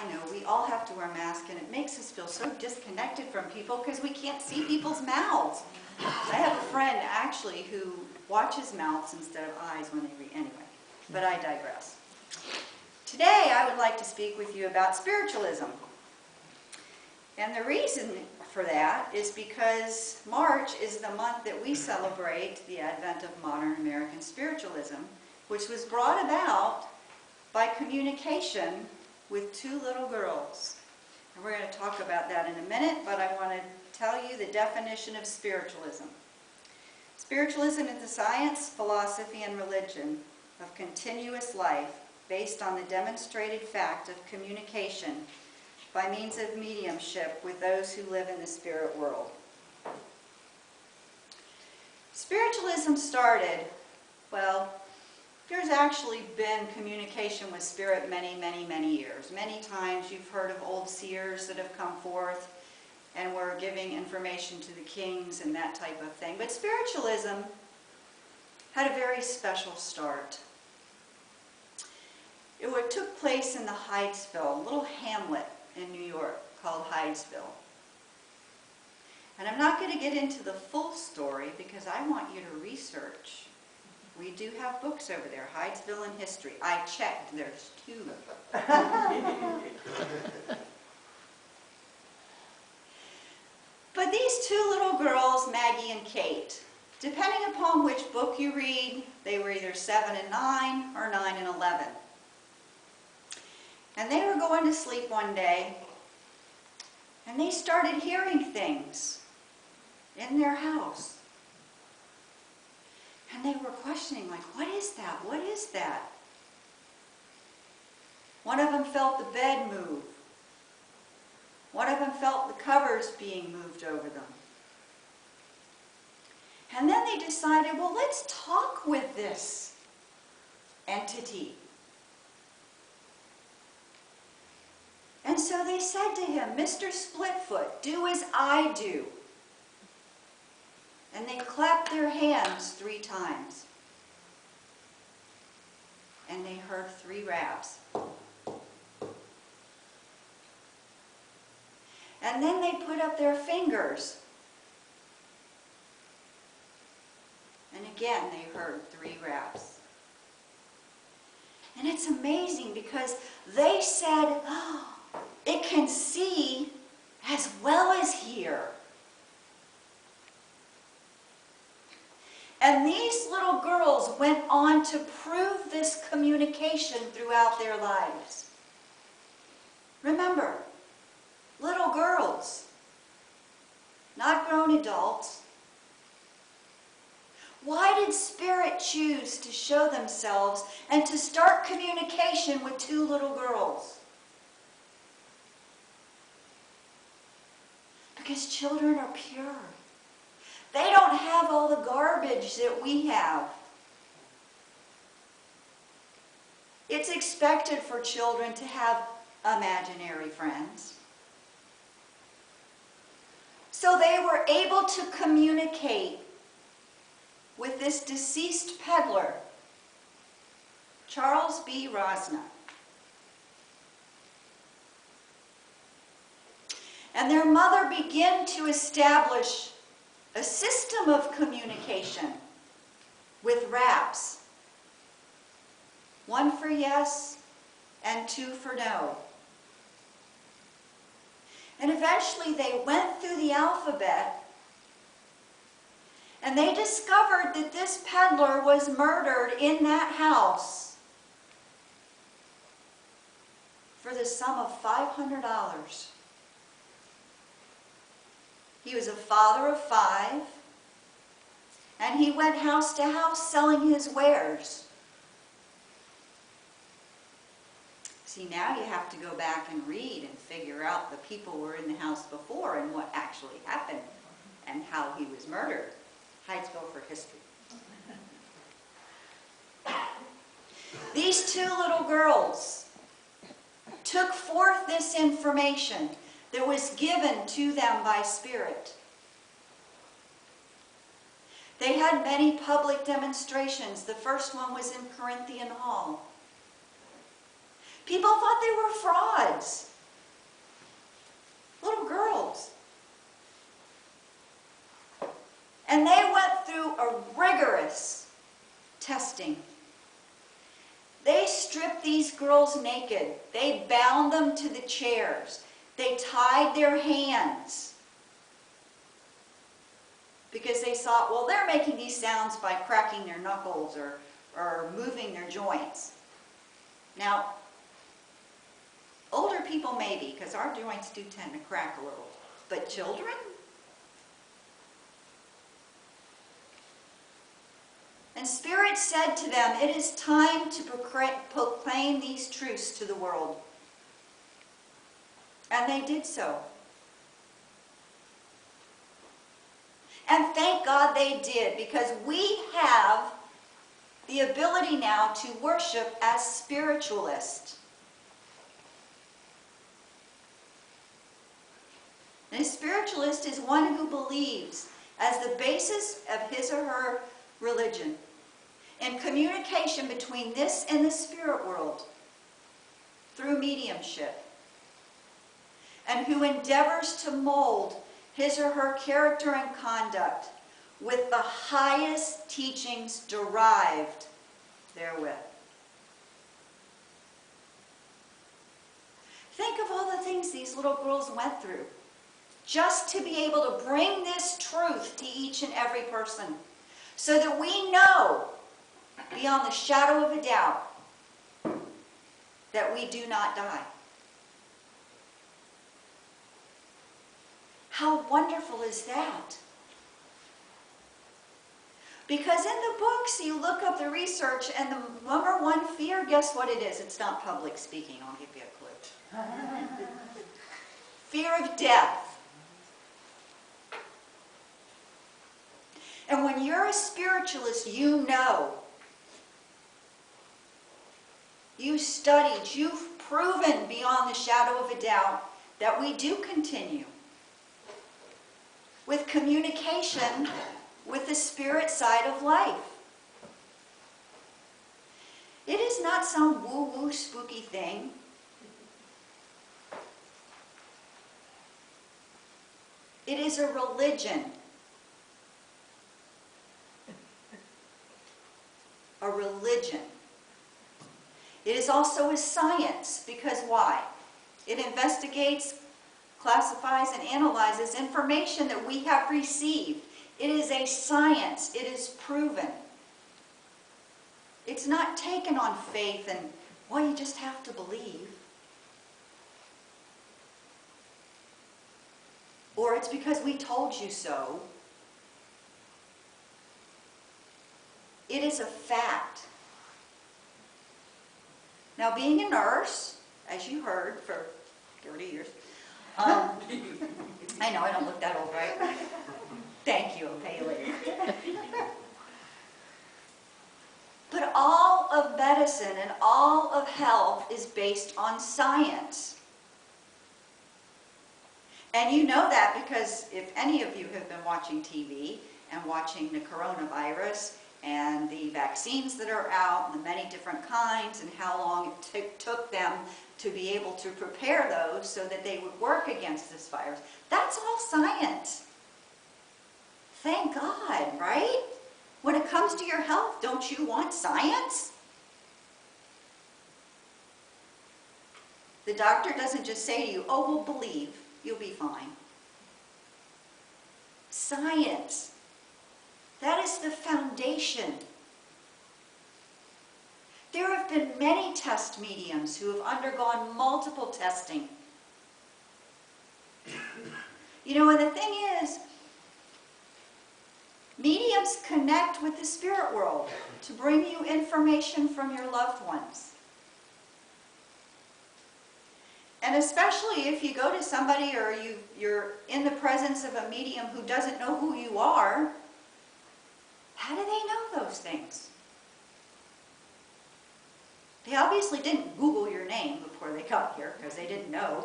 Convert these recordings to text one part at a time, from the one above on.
I know we all have to wear masks, and it makes us feel so disconnected from people because we can't see people's mouths. I have a friend actually who watches mouths instead of eyes when they read. Anyway, but I digress. Today I would like to speak with you about spiritualism. And the reason for that is because March is the month that we celebrate the advent of modern American spiritualism, which was brought about by communication with two little girls. And we're going to talk about that in a minute, but I want to tell you the definition of spiritualism. Spiritualism is the science, philosophy, and religion of continuous life based on the demonstrated fact of communication by means of mediumship with those who live in the spirit world. Spiritualism started, well, there's actually been communication with spirit many years. Many times you've heard of old seers that have come forth and were giving information to the kings and that type of thing. But spiritualism had a very special start. It took place in the Hydesville, a little hamlet in New York called Hydesville. And I'm not going to get into the full story because I want you to research. We do have books over there, Hydesville in History. I checked, there's 2. But these 2 little girls, Maggie and Kate, depending upon which book you read, they were either 7 and 9 or 9 and 11. And they were going to sleep one day, and they started hearing things in their house. And they were questioning, like, what is that? What is that? One of them felt the bed move. One of them felt the covers being moved over them. And then they decided, well, let's talk with this entity. And so they said to him, Mr. Splitfoot, do as I do. And they clapped their hands 3 times. And they heard 3 raps. And then they put up their fingers. And again they heard 3 raps. And it's amazing because they said, oh, it can see as well as hear. And these little girls went on to prove this communication throughout their lives. Remember, little girls, not grown adults. Why did Spirit choose to show themselves and to start communication with 2 little girls? Because children are pure. They don't have all the garbage that we have. It's expected for children to have imaginary friends. So they were able to communicate with this deceased peddler, Charles B. Rosna. And their mother began to establish a system of communication with raps. 1 for yes and 2 for no. And eventually they went through the alphabet and they discovered that this peddler was murdered in that house for the sum of $500. He was a father of 5, and he went house to house selling his wares. See, now you have to go back and read and figure out the people who were in the house before and what actually happened and how he was murdered. Hydesville for history. These 2 little girls took forth this information that was given to them by Spirit. They had many public demonstrations. The first one was in Corinthian Hall. People thought they were frauds. And they went through a rigorous testing. They stripped these girls naked. They bound them to the chairs. They tied their hands. Because they thought, well, they're making these sounds by cracking their knuckles or moving their joints. Now, older people maybe, because our joints do tend to crack a little. But children? And Spirit said to them, it is time to proclaim these truths to the world. And they did so. And thank God they did, because we have the ability now to worship as spiritualists. And a spiritualist is one who believes, as the basis of his or her religion, in communication between this and the spirit world through mediumship, and who endeavors to mold his or her character and conduct with the highest teachings derived therewith. Think of all the things these little girls went through just to be able to bring this truth to each and every person, so that we know, beyond the shadow of a doubt, that we do not die. How wonderful is that? Because in the books, you look up the research, and the number one fear, guess what it is? It's not public speaking. I'll give you a clue. Fear of death. And when you're a spiritualist, you know. You've studied, you've proven beyond the shadow of a doubt that we do continue with communication with the spirit side of life. It is not some woo-woo spooky thing. It is a religion. A religion. It is also a science, because why? It investigates, classifies, and analyzes information that we have received. It is a science. It is proven. It's not taken on faith and, well, you just have to believe. Or it's because we told you so. It is a fact. Now, being a nurse, as you heard, for 30 years, I know I don't look that old, right? Thank you, I'll pay you later. But all of medicine and all of health is based on science. And you know that because if any of you have been watching TV and watching the coronavirus and the vaccines that are out and the many different kinds and how long it took them to be able to prepare those so that they would work against this virus, that's all science. Thank God, right? When it comes to your health, don't you want science? The doctor doesn't just say to you, oh, well, believe, you'll be fine. Science. That is the foundation. There have been many test mediums who have undergone multiple testing. You know, and the thing is, mediums connect with the spirit world to bring you information from your loved ones. And especially if you go to somebody or you're in the presence of a medium who doesn't know who you are, how do they know those things? They obviously didn't Google your name before they got here because they didn't know.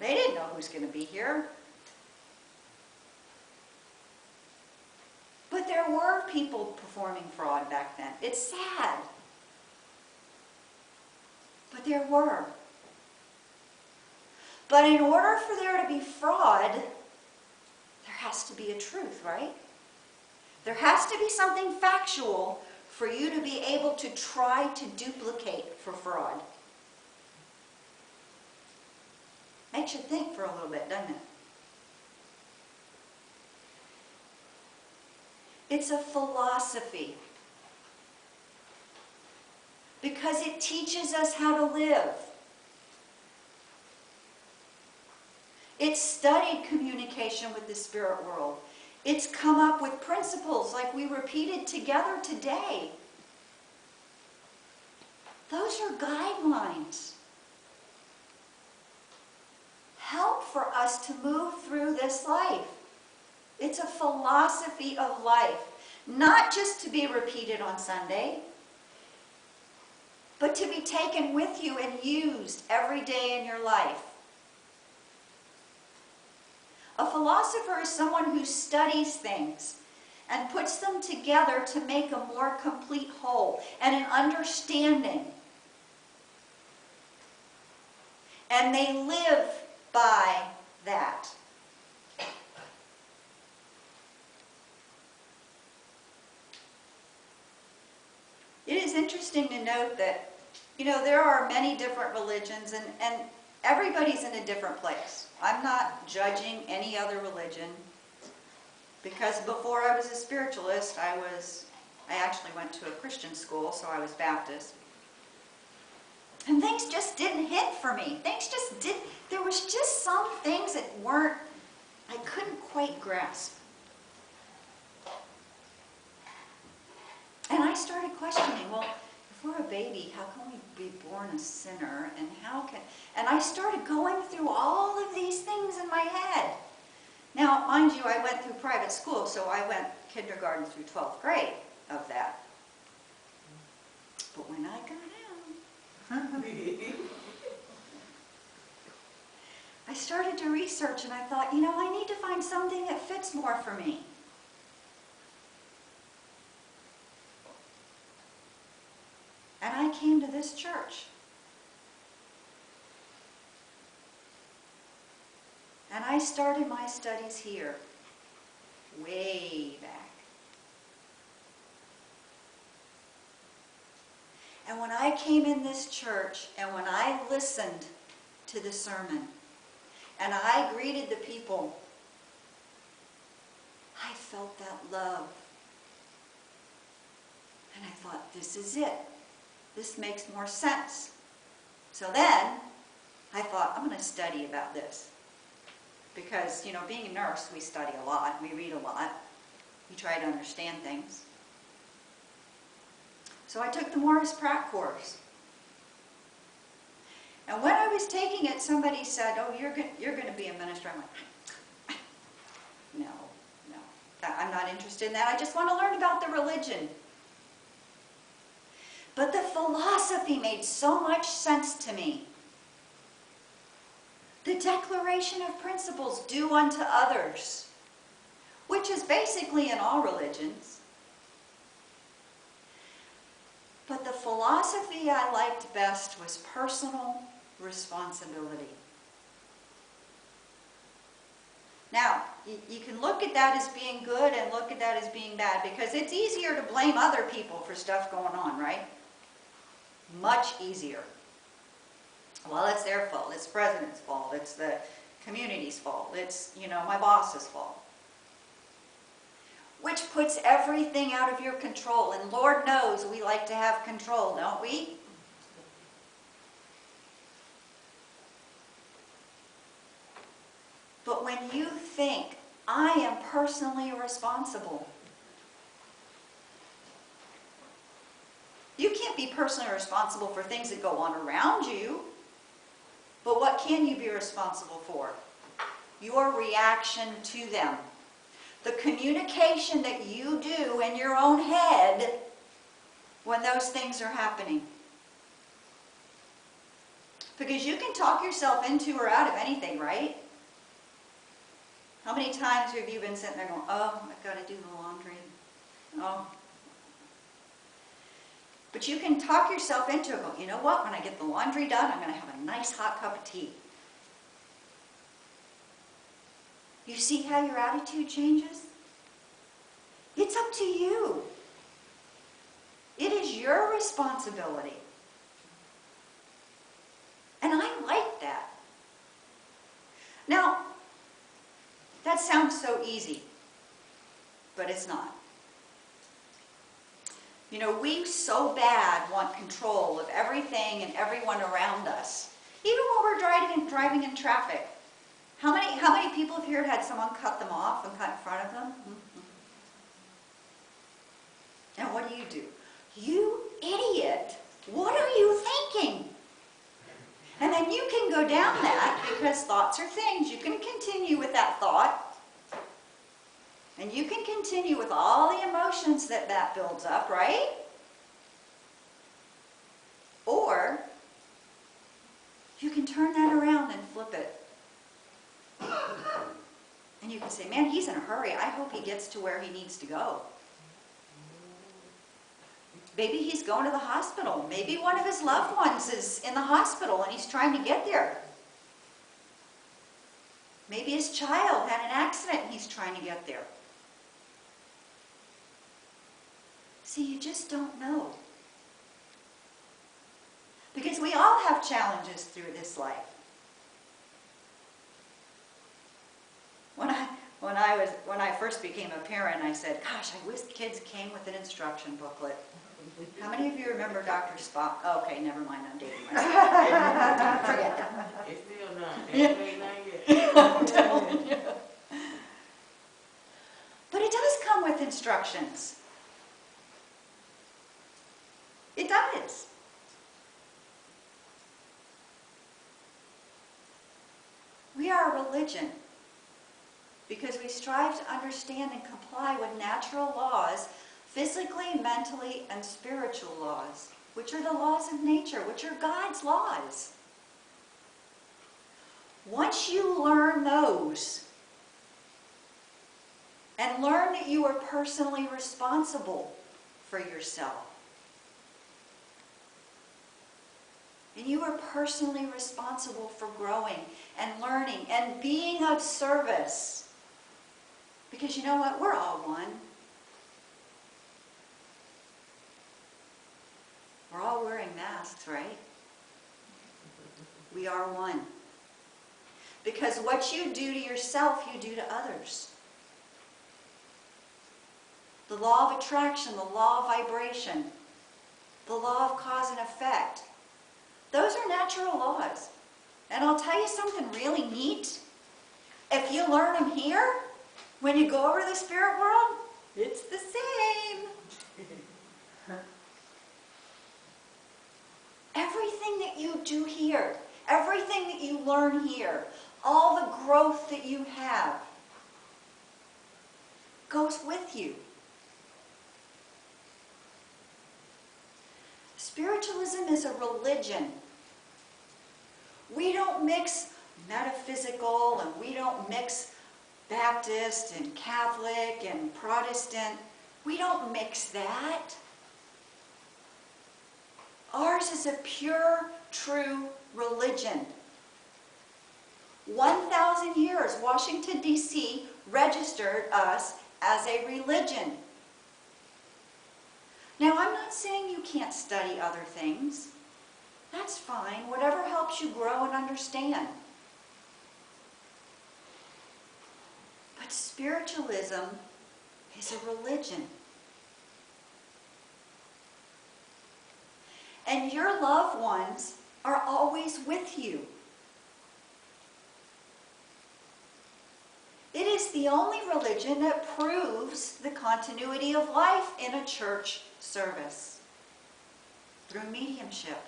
They didn't know who's going to be here. But there were people performing fraud back then. It's sad. But there were. But in order for there to be fraud, there has to be a truth, right? There has to be something factual for you to be able to try to duplicate for fraud. Makes you think for a little bit, doesn't it? It's a philosophy. Because it teaches us how to live. It's studied communication with the spirit world. It's come up with principles like we repeated together today. Those are guidelines. Help for us to move through this life. It's a philosophy of life. Not just to be repeated on Sunday, but to be taken with you and used every day in your life. A philosopher is someone who studies things and puts them together to make a more complete whole and an understanding. And they live by that. It is interesting to note that, there are many different religions and everybody's in a different place. I'm not judging any other religion because before I was a spiritualist, I actually went to a Christian school, so I was Baptist. And things just didn't hit for me. There was just some things that I couldn't quite grasp. And I started questioning, well, if we're a baby, how can we be born a sinner? And I started going through all of these things in my head. Now, mind you, I went through private school, so I went kindergarten through 12th grade of that. But when I got out, I started to research and I thought, I need to find something that fits more for me. And I came to this church. And I started my studies here, way back. And when I came in this church, and when I listened to the sermon, and I greeted the people, I felt that love. And I thought, this is it. This makes more sense. So then, I thought, I'm going to study about this. Because, being a nurse, we study a lot, we read a lot, we try to understand things. So I took the Morris Pratt course. And when I was taking it, somebody said, oh, you're going to be a minister. I'm like, no, I'm not interested in that. I just want to learn about the religion. But the philosophy made so much sense to me. The declaration of principles, do unto others, which is basically in all religions. But the philosophy I liked best was personal responsibility. Now, you can look at that as being good and look at that as being bad, because it's easier to blame other people for stuff going on, right? Much easier. Well, it's their fault. It's the president's fault. It's the community's fault. It's, my boss's fault. Which puts everything out of your control. And Lord knows we like to have control, don't we? But when you think, I am personally responsible, you can't be personally responsible for things that go on around you. But what can you be responsible for? Your reaction to them. The communication that you do in your own head when those things are happening. Because you can talk yourself into or out of anything, right? How many times have you been sitting there going, oh, I've got to do the laundry. Oh. But you can talk yourself into it. Go, you know what? When I get the laundry done, I'm going to have a nice hot cup of tea. You see how your attitude changes? It's up to you. It is your responsibility. And I like that. Now, that sounds so easy, but it's not. You know, we so bad want control of everything and everyone around us. Even when we're driving in traffic. How many people have here had someone cut them off and cut in front of them? And what do? You idiot! What are you thinking? And then you can go down that, because thoughts are things. You can continue with that thought. And you can continue with all the emotions that builds up, right? Or you can turn that around and flip it. And you can say, man, he's in a hurry. I hope he gets to where he needs to go. Maybe he's going to the hospital. Maybe one of his loved ones is in the hospital and he's trying to get there. Maybe his child had an accident and he's trying to get there. See, you just don't know. Because we all have challenges through this life. When I first became a parent, I said, gosh, I wish kids came with an instruction booklet. How many of you remember Dr. Spock? Oh, okay, never mind, I'm dating myself. Forget that. It's still not. Ain't not yet. I'm telling you. But it does come with instructions. It does. We are a religion because we strive to understand and comply with natural laws, physically, mentally, and spiritual laws, which are the laws of nature, which are God's laws. Once you learn those, and learn that you are personally responsible for yourself, and you are personally responsible for growing and learning and being of service. Because you know what? We're all one. We're all wearing masks, right? We are one. Because what you do to yourself, you do to others. The law of attraction, the law of vibration, the law of cause and effect. Those are natural laws. And I'll tell you something really neat. If you learn them here, when you go over to the spirit world, it's the same. Everything that you do here, everything that you learn here, all the growth that you have, goes with you. Spiritualism is a religion. We don't mix metaphysical, and we don't mix Baptist and Catholic and Protestant. We don't mix that. Ours is a pure, true religion. 1,000 years, Washington, D.C. registered us as a religion. Now, I'm not saying you can't study other things. That's fine, whatever helps you grow and understand. But spiritualism is a religion. And your loved ones are always with you. It is the only religion that proves the continuity of life in a church service through mediumship.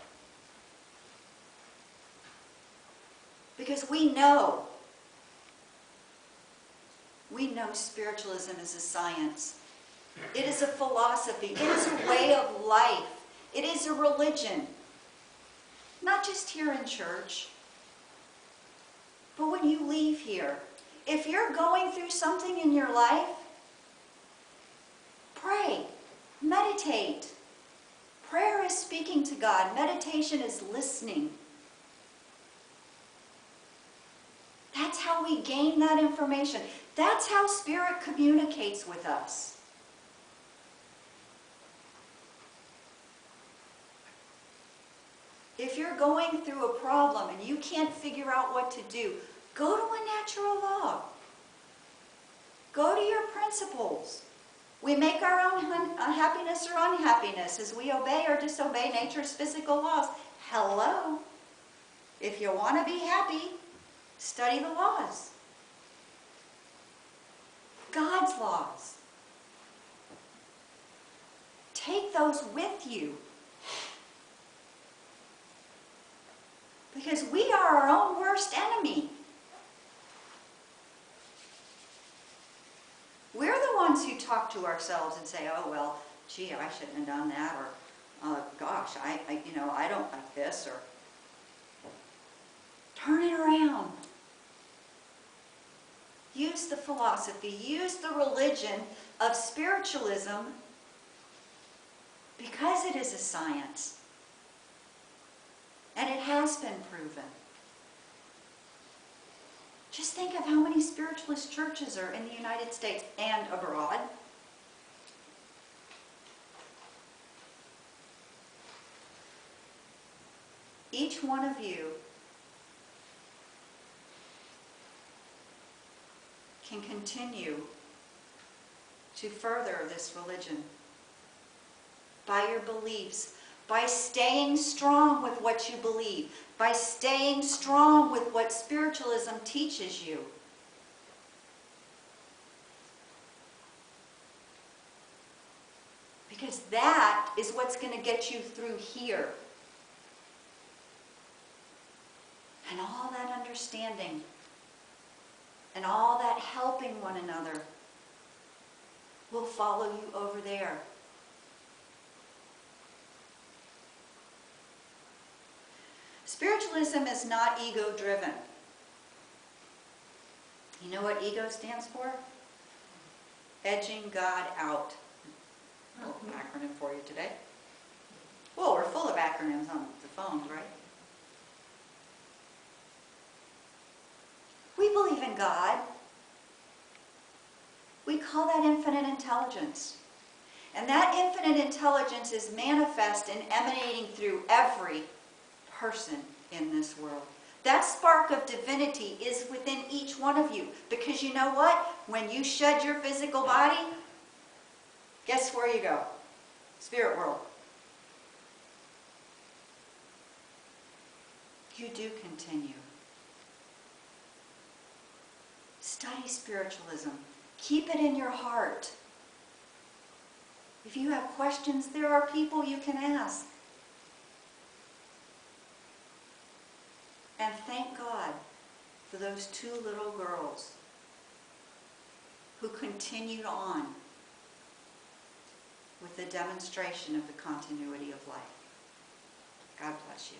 Because we know spiritualism is a science. It is a philosophy. It is a way of life. It is a religion. Not just here in church, but when you leave here. If you're going through something in your life, pray, meditate. Prayer is speaking to God. Meditation is listening. That's how we gain that information. That's how Spirit communicates with us. If you're going through a problem and you can't figure out what to do, go to a natural law. Go to your principles. We make our own happiness or unhappiness as we obey or disobey nature's physical laws. Hello. If you want to be happy, study the laws. God's laws. Take those with you. Because we are our own worst enemy. We're the ones who talk to ourselves and say, oh, well, gee, I shouldn't have done that, or gosh, I don't like this, or turn it around. Use the philosophy, use the religion of spiritualism, because it is a science. And it has been proven. Just think of how many spiritualist churches are in the United States and abroad. Each one of you can continue to further this religion by your beliefs, by staying strong with what you believe, by staying strong with what spiritualism teaches you. Because that is what's going to get you through here. And all that understanding and all that helping one another will follow you over there. Spiritualism is not ego-driven. You know what ego stands for? Edging God out. A little acronym for you today. Well, we're full of acronyms on the phones, right? We believe in God. We call that infinite intelligence. And that infinite intelligence is manifest and emanating through every person in this world. That spark of divinity is within each one of you. Because you know what? When you shed your physical body, guess where you go? Spirit world. You do continue. Study spiritualism. Keep it in your heart. If you have questions, there are people you can ask. And thank God for those two little girls who continued on with the demonstration of the continuity of life. God bless you.